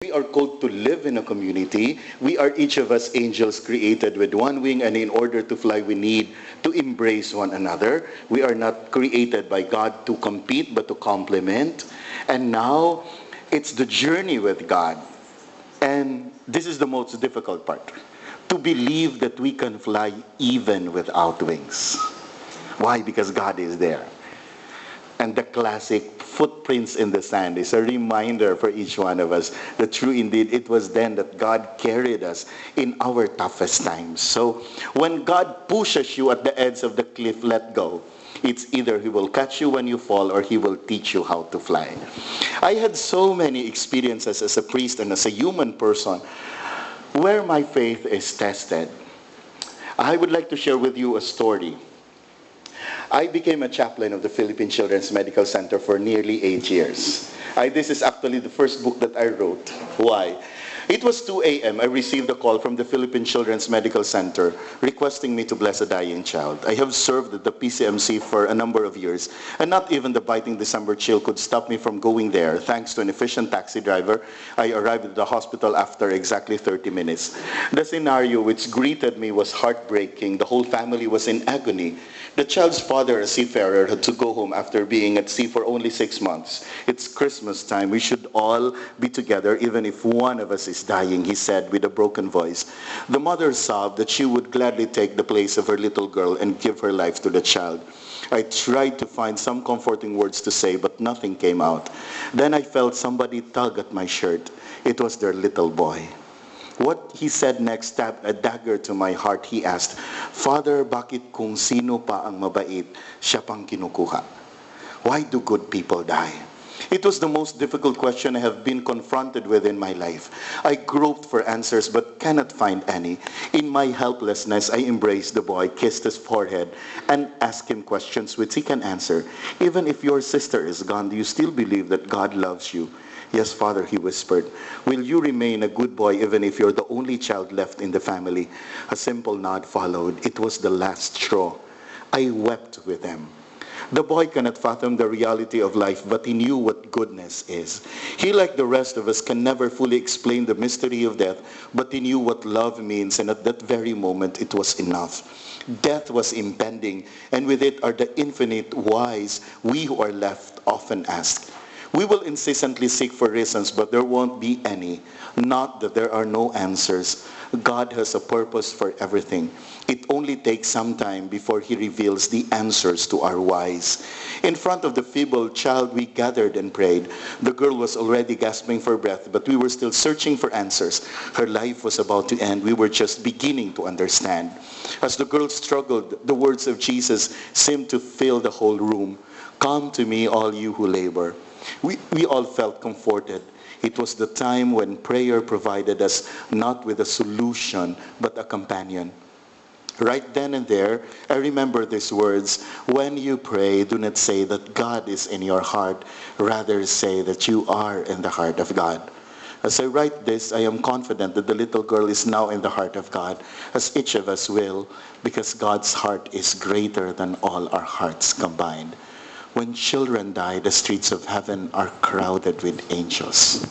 We are called to live in a community. We are each of us angels created with one wing, and in order to fly, we need to embrace one another. We are not created by God to compete, but to complement. And now, it's the journey with God. And this is the most difficult part. To believe that we can fly even without wings. Why? Because God is there. And the classic footprints in the sand is a reminder for each one of us that true indeed it was then that God carried us in our toughest times. So when God pushes you at the edge of the cliff, let go. It's either he will catch you when you fall or he will teach you how to fly. I had so many experiences as a priest and as a human person where my faith is tested. I would like to share with you a story. I became a chaplain of the Philippine Children's Medical Center for nearly 8 years. This is actually the first book that I wrote. Why? It was 2 a.m. I received a call from the Philippine Children's Medical Center requesting me to bless a dying child. I have served at the PCMC for a number of years, and not even the biting December chill could stop me from going there. Thanks to an efficient taxi driver, I arrived at the hospital after exactly 30 minutes. The scenario which greeted me was heartbreaking. The whole family was in agony. The child's father, a seafarer, had to go home after being at sea for only 6 months. It's Christmas time. We should all be together, even if one of us is dying, he said with a broken voice. The mother sobbed that she would gladly take the place of her little girl and give her life to the child. I tried to find some comforting words to say, but nothing came out. Then I felt somebody tug at my shirt. It was their little boy. What he said next stabbed a dagger to my heart. He asked, "Father, bakit kung sino pa ang mabait, siya pang kinukuha? Why do good people die?" It was the most difficult question I have been confronted with in my life. I groped for answers but cannot find any. In my helplessness, I embraced the boy, kissed his forehead, and asked him questions which he can answer. "Even if your sister is gone, do you still believe that God loves you?" "Yes, Father," he whispered. "Will you remain a good boy even if you're the only child left in the family?" A simple nod followed. It was the last straw. I wept with him. The boy cannot fathom the reality of life, but he knew what goodness is. He, like the rest of us, can never fully explain the mystery of death, but he knew what love means, and at that very moment it was enough. Death was impending, and with it are the infinite whys we who are left often ask. We will incessantly seek for reasons, but there won't be any. Not that there are no answers. God has a purpose for everything. It only takes some time before he reveals the answers to our whys. In front of the feeble child, we gathered and prayed. The girl was already gasping for breath, but we were still searching for answers. Her life was about to end. We were just beginning to understand. As the girl struggled, the words of Jesus seemed to fill the whole room. "Come to me, all you who labor." We all felt comforted. It was the time when prayer provided us not with a solution, but a companion. Right then and there, I remember these words: "When you pray, do not say that God is in your heart. Rather say that you are in the heart of God." As I write this, I am confident that the little girl is now in the heart of God, as each of us will, because God's heart is greater than all our hearts combined. When children die, the streets of heaven are crowded with angels.